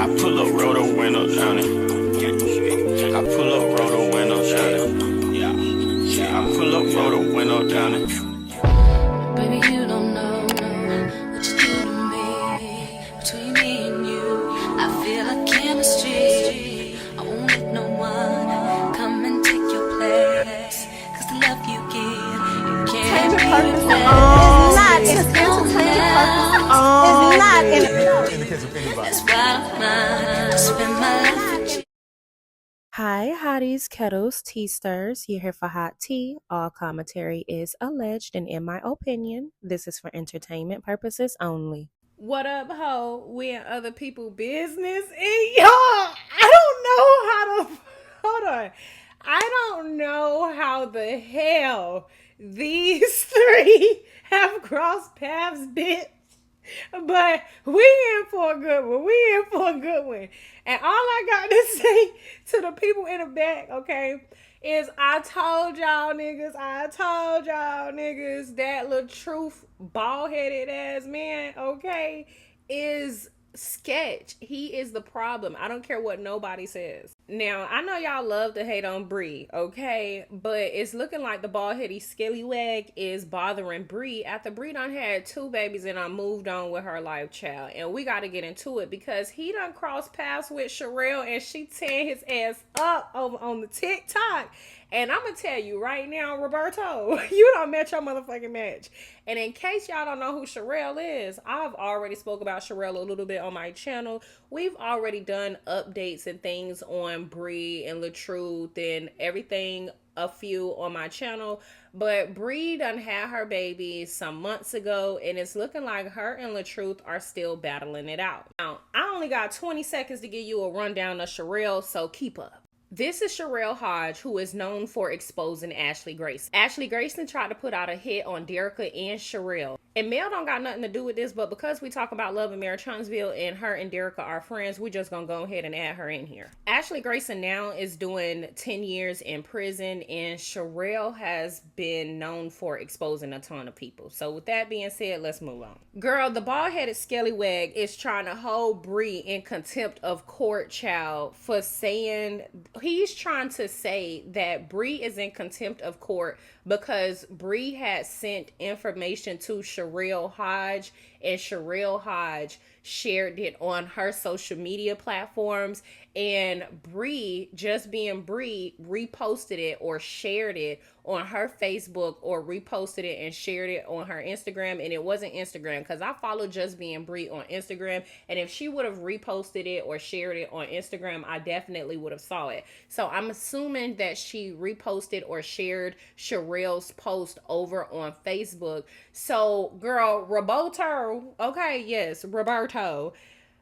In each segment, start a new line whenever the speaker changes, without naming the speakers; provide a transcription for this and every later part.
I pull up, roll the window down it. I pull up, roll the window down it. Yeah, I pull up, roll the window down it.
Baby, you don't know what you do to me. Between me and you, I feel like chemistry. I won't let no one come and take your place. Cause the love you give, you can't be replaced. It's not in the case of anybody. That's why I spend my life with you.
Hi, hotties, kettles, tea stirs. You're here for hot tea. All commentary is alleged, and in my opinion, this is for entertainment purposes only. What up, ho? We in other people's business, and y'all, I don't know how to. Hold on. I don't know how the hell these three have crossed paths, bitch. But we in for a good one. We in for a good one. And all I got to say to the people in the back, okay, is I told y'all niggas that Latruth bald-headed ass man, okay, is sketch. He is the problem. I don't care what nobody says. Now, I know y'all love to hate on Bree, okay? But it's looking like the bald-headed scallywag is bothering Bree after Bree done had 2 babies and moved on with her life, child. And we got to get into it because he done crossed paths with Sherelle and she tearing his ass up over on the TikTok. And I'm going to tell you right now, Roberto, you done met your motherfucking match. And in case y'all don't know who Sherelle is, I've already spoke about Sherelle a little bit on my channel. We've already done updates and things on Bree and Latruth and everything, a few on my channel. But Bree done had her baby some months ago, and it's looking like her and Latruth are still battling it out. Now, I only got 20 seconds to give you a rundown of Sherelle, so keep up. This is Sherelle Hodge, who is known for exposing Ashley Grayson. Ashley Grayson tried to put out a hit on Derica and Sherelle. And Mel don't got nothing to do with this, but because we talk about Love and Marriage Huntsville and her and Derica are friends, we just gonna go ahead and add her in here. Ashley Grayson now is doing 10 years in prison, and Sherelle has been known for exposing a ton of people. So with that being said, let's move on. Girl, the bald-headed scallywag is trying to hold Bree in contempt of court, child, for saying, he's trying to say that Bree is in contempt of court because Bree had sent information to Sherelle Hodge, and Sherelle Hodge shared it on her social media platforms, and Bree, just being Bree, reposted it or shared it on her Facebook or reposted it and shared it on her Instagram. And it wasn't Instagram because I follow Just Being Bree on Instagram, and if she would have reposted it or shared it on Instagram, I definitely would have saw it. So I'm assuming that she reposted or shared Sherelle's post over on Facebook. So girl, Roberto, okay, yes, Roberto,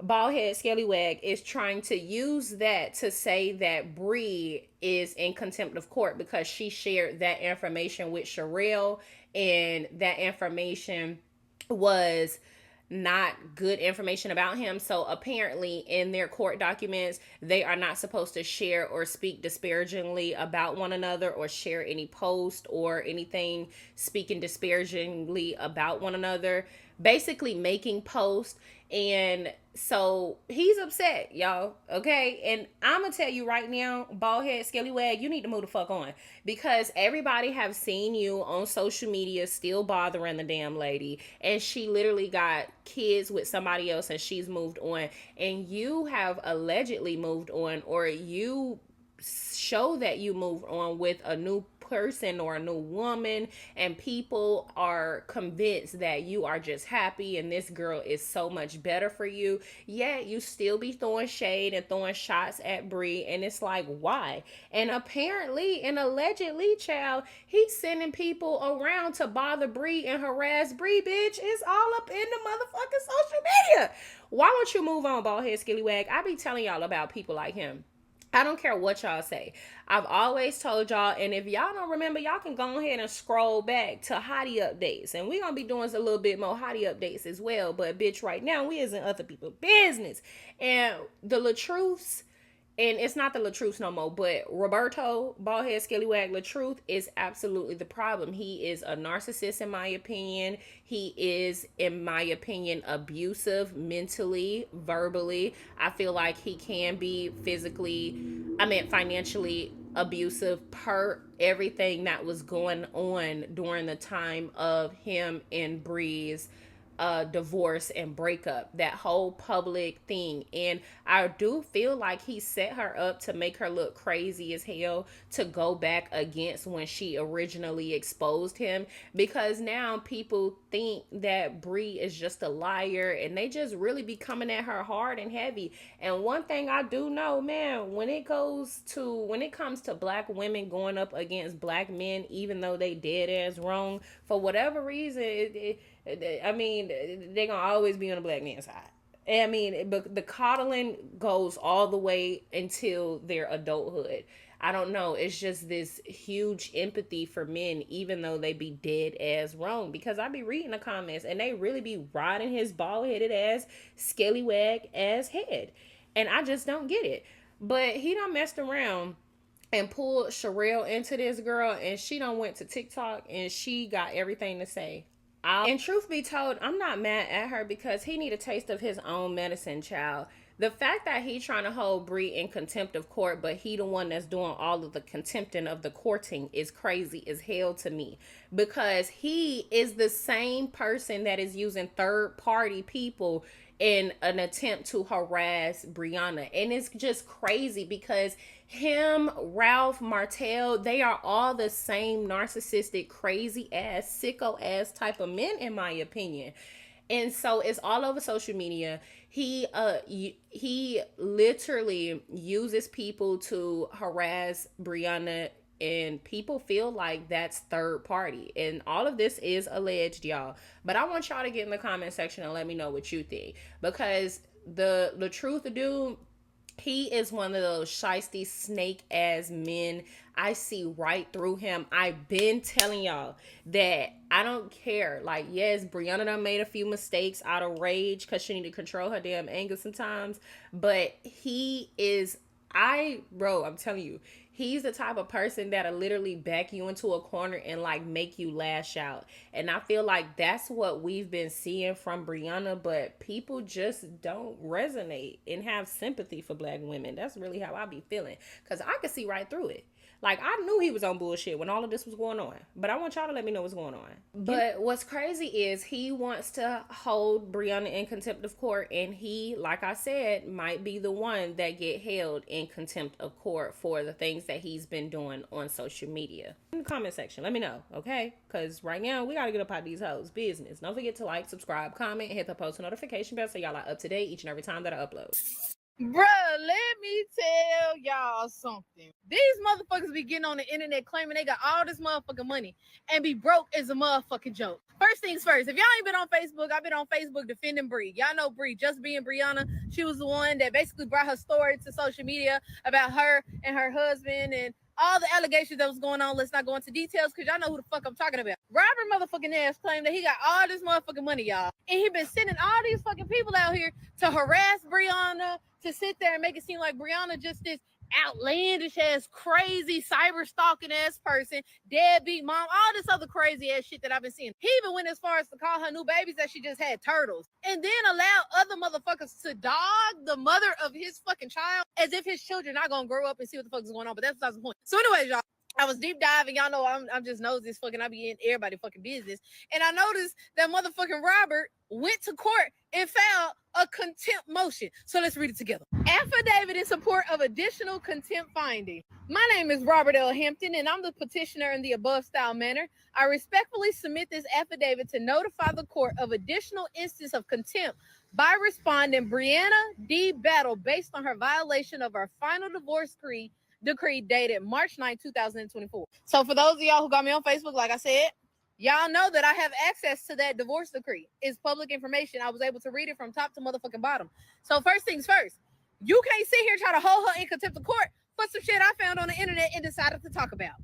baldhead scallywag, is trying to use that to say that Bree is in contempt of court because she shared that information with Sherelle, and that information was not good information about him. So apparently in their court documents, they are not supposed to share or speak disparagingly about one another or share any post or anything speaking disparagingly about one another, basically making posts. And so he's upset, y'all, okay? And I'm gonna tell you right now, baldhead scallywag, you need to move the fuck on, because everybody have seen you on social media still bothering the damn lady, and she literally got kids with somebody else and she's moved on, and you have allegedly moved on, or you show that you moved on with a new person or a new woman, and people are convinced that you are just happy and this girl is so much better for you, yet you still be throwing shade and throwing shots at Bree. And it's like, why? And apparently and allegedly, child, he's sending people around to bother Bree and harass Bree, bitch. It's all up in the motherfucking social media. Why don't you move on, baldhead scallywag? I be telling y'all about people like him. I don't care what y'all say. I've always told y'all, and if y'all don't remember, y'all can go ahead and scroll back to hottie updates. And we're going to be doing a little bit more hottie updates as well. But bitch, right now, we is in other people's business. And the Latruths and it's not the Latruth no more, but Roberto, baldhead, skillywag Latruth is absolutely the problem. He is a narcissist, in my opinion. He is, in my opinion, abusive mentally, verbally. I feel like he can be financially abusive per everything that was going on during the time of him and Bree's divorce and breakup, that whole public thing. And I do feel like he set her up to make her look crazy as hell, to go back against when she originally exposed him, because now people think that Bree is just a liar, and they just really be coming at her hard and heavy. And one thing I do know, man, when it comes to black women going up against black men, even though they dead ass wrong, for whatever reason, they're gonna always be on the black man's side. I mean, but the coddling goes all the way until their adulthood. I don't know. It's just this huge empathy for men, even though they be dead ass wrong. Because I be reading the comments and they really be riding his bald headed ass, skellywag ass head. And I just don't get it. But he done messed around and pulled Sherelle into this girl, and she done went to TikTok and she got everything to say. And truth be told, I'm not mad at her, because he need a taste of his own medicine, child. The fact that he trying to hold Bree in contempt of court, but he the one that's doing all of the contempting of the courting, is crazy as hell to me. Because he is the same person that is using third party people in an attempt to harass Briana. And it's just crazy because him, Ralph, Martell, they are all the same narcissistic, crazy ass, sicko ass type of men, in my opinion. And so it's all over social media. He literally uses people to harass Briana, and people feel like that's third party. And all of this is alleged, y'all. But I want y'all to get in the comment section and let me know what you think. Because the truth, dude, he is one of those shiesty snake ass men. I see right through him. I've been telling y'all that I don't care. Like, yes, Briana done made a few mistakes out of rage because she need to control her damn anger sometimes. But he is, I'm telling you, he's the type of person that'll literally back you into a corner and like make you lash out. And I feel like that's what we've been seeing from Briana, but people just don't resonate and have sympathy for black women. That's really how I be feeling, because I could see right through it. Like, I knew he was on bullshit when all of this was going on. But I want y'all to let me know what's going on. But what's crazy is he wants to hold Briana in contempt of court. And he, like I said, might be the one that get held in contempt of court for the things that he's been doing on social media. In the comment section, let me know, okay? Because right now, we got to get up out of these hoes' business. Don't forget to like, subscribe, comment, and hit the post notification bell so y'all are up to date each and every time that I upload.
Bruh, let me tell y'all something. These motherfuckers be getting on the internet claiming they got all this motherfucking money and be broke is a motherfucking joke. First things first, if y'all ain't been on Facebook, I've been on Facebook defending Bree. Y'all know Bree, just being Briana. She was the one that basically brought her story to social media about her and her husband and all the allegations that was going on. Let's not go into details because y'all know who the fuck I'm talking about. Robert motherfucking ass claimed that he got all this motherfucking money, y'all. And he been sending all these fucking people out here to harass Briana, to sit there and make it seem like Briana just this outlandish ass, crazy, cyber stalking ass person, deadbeat mom, all this other crazy ass shit that I've been seeing. He even went as far as to call her new babies that she just had turtles, and then allow other motherfuckers to dog the mother of his fucking child as if his children not gonna grow up and see what the fuck is going on. But that's besides the point. So anyways, y'all, I was deep diving. Y'all know I'm just nosy as fucking. I be in everybody fucking business. And I noticed that motherfucking Robert went to court and filed a contempt motion. So let's read it together. Affidavit in support of additional contempt finding. My name is Robert L. Hampton, and I'm the petitioner in the above style manner. I respectfully submit this affidavit to notify the court of additional instance of contempt by respondent Briana D. Battle based on her violation of our final divorce decree dated March 9, 2024. So for those of y'all who got me on Facebook, like I said, y'all know that I have access to that divorce decree. It's public information. I was able to read it from top to motherfucking bottom. So first things first, you can't sit here and try to hold her in contempt of court for some shit I found on the internet and decided to talk about.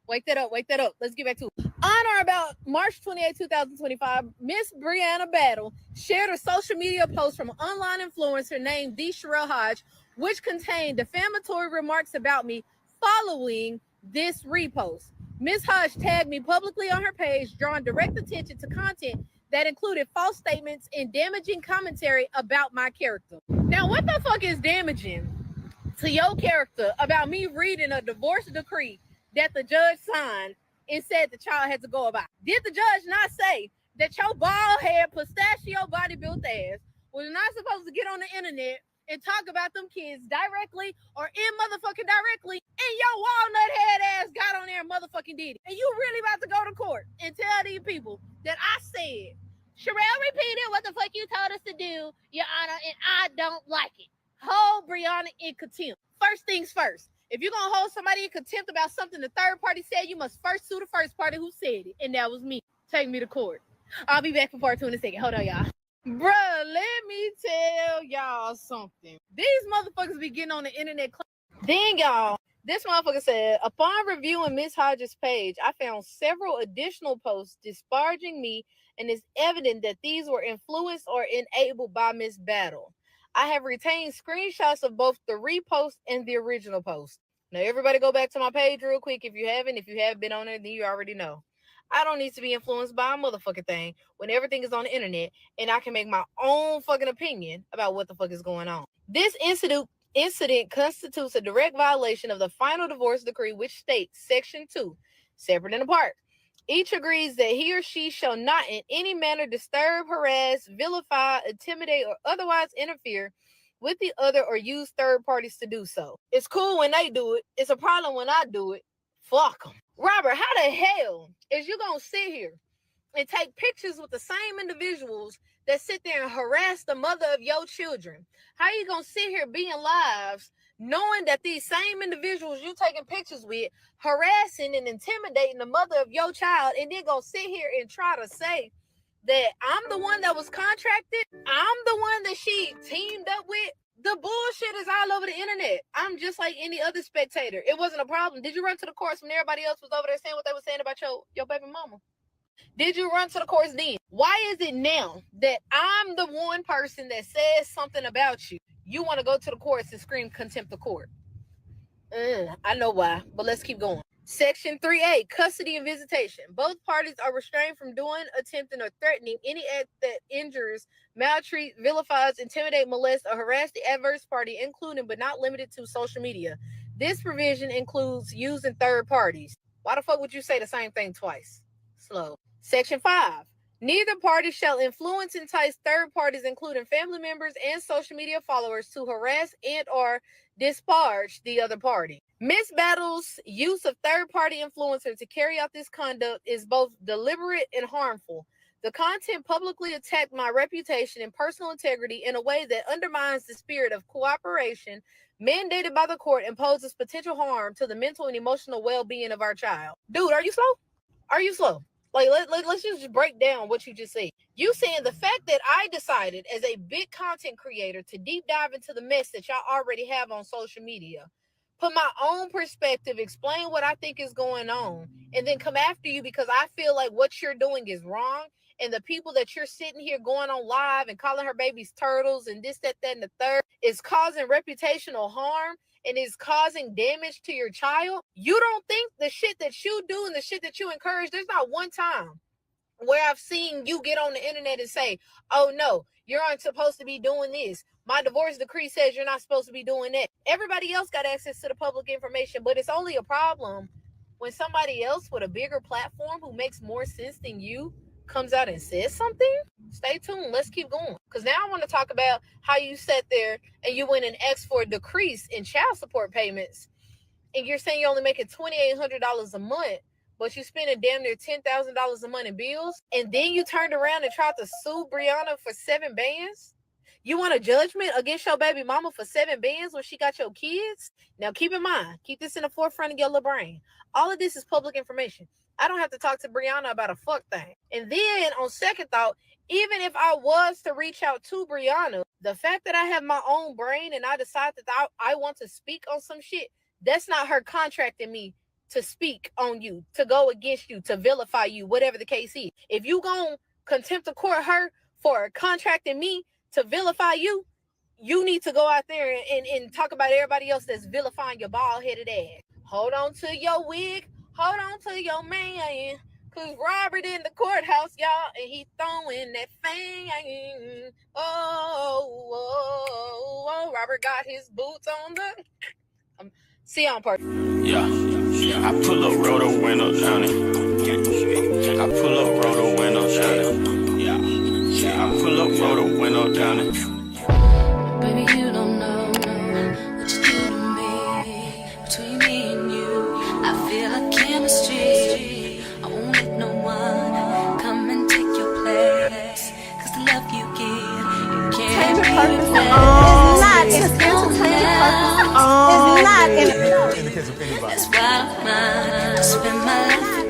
Wake that up. Let's get back to it. On or about March 28, 2025, Miss Briana Battle shared a social media post from an online influencer named The Sherelle Hodge, which contained defamatory remarks about me following this repost. Ms. Hush tagged me publicly on her page, drawing direct attention to content that included false statements and damaging commentary about my character. Now, what the fuck is damaging to your character about me reading a divorce decree that the judge signed and said the child had to go about? Did the judge not say that your bald head, pistachio body built ass was not supposed to get on the internet and talk about them kids directly or motherfucking directly, and your walnut head ass got on there and motherfucking did it? And you really about to go to court and tell these people that I said, Sherelle repeated what the fuck you told us to do, Your Honor, and I don't like it. Hold Briana in contempt. First things first. If you're going to hold somebody in contempt about something the third party said, you must first sue the first party who said it, and that was me. Take me to court. I'll be back for part 2 in a second. Hold on, y'all. Bruh, let me tell y'all something. These motherfuckers be getting on the internet. Then, y'all, this motherfucker said, upon reviewing Ms. Hodges' page, I found several additional posts disparaging me, and it's evident that these were influenced or enabled by Ms. Battle. I have retained screenshots of both the repost and the original post. Now, everybody go back to my page real quick if you haven't. If you have been on it, then you already know. I don't need to be influenced by a motherfucking thing when everything is on the internet and I can make my own fucking opinion about what the fuck is going on. This incident constitutes a direct violation of the final divorce decree, which states, Section 2, separate and apart. Each agrees that he or she shall not in any manner disturb, harass, vilify, intimidate, or otherwise interfere with the other or use third parties to do so. It's cool when they do it. It's a problem when I do it. Fuck them. Robert, how the hell is you gonna sit here and take pictures with the same individuals that sit there and harass the mother of your children? How you gonna sit here being lives knowing that these same individuals you taking pictures with harassing and intimidating the mother of your child, and then gonna sit here and try to say that I'm the one that was contracted, I'm the one that she teamed up with? The bullshit is all over the internet. I'm just like any other spectator. It wasn't a problem. Did you run to the courts when everybody else was over there saying what they were saying about your baby mama? Did you run to the courts then? Why is it now that I'm the one person that says something about you, you want to go to the courts and scream contempt of court? I know why, but let's keep going. Section 3A, custody and visitation. Both parties are restrained from doing, attempting, or threatening any act that injures, maltreat, vilifies, intimidate, molest, or harass the adverse party, including but not limited to social media. This provision includes using third parties. Why the fuck would you say the same thing twice? Slow. Section 5. Neither party shall influence, entice third parties, including family members and social media followers, to harass and or disparage the other party. Ms. Battle's use of third-party influencer to carry out this conduct is both deliberate and harmful. The content publicly attacked my reputation and personal integrity in a way that undermines the spirit of cooperation mandated by the court and poses potential harm to the mental and emotional well-being of our child. Dude, are you slow? Are you slow? Like, let's just break down what you just said. You saying the fact that I decided as a big content creator to deep dive into the mess that y'all already have on social media, put my own perspective, explain what I think is going on, and then come after you because I feel like what you're doing is wrong, and the people that you're sitting here going on live and calling her babies turtles and this, that, and the third is causing reputational harm and is causing damage to your child. You don't think the shit that you do and the shit that you encourage, there's not one time where I've seen you get on the internet and say, oh no, you aren't supposed to be doing this. My divorce decree says you're not supposed to be doing that. Everybody else got access to the public information, but it's only a problem when somebody else with a bigger platform who makes more sense than you comes out and says something. Stay tuned. Let's keep going. Because now I want to talk about how you sat there and you went and asked for a decrease in child support payments. And you're saying you're only making $2,800 a month, but you spending damn near $10,000 a month in bills. And then you turned around and tried to sue Briana for 7 bands. You want a judgment against your baby mama for 7 bands when she got your kids? Now keep in mind, keep this in the forefront of your little brain. All of this is public information. I don't have to talk to Briana about a fuck thing. And then on second thought, even if I was to reach out to Briana, the fact that I have my own brain and I decide that I want to speak on some shit, that's not her contracting me to speak on you, to go against you, to vilify you, whatever the case is. If you gonna contempt of court her for contracting me to vilify you, you need to go out there and talk about everybody else that's vilifying your bald-headed ass. Hold on to your wig. Hold on to your man. Cause Robert in the courthouse, y'all, and he throwing that thing. Oh, Robert got his boots on the... see on purpose.
Yeah, I pull up, roll the window down it. I pull up, roll the window down it. Yeah, I pull up, roll the window down it.
Baby, you don't know what you do to me. Between me and you, I feel like chemistry. I won't let no one come and take your place. Cause the love you give, you can't replace.
It's not in the case of anybody.
That's why I'm mine. I spend my life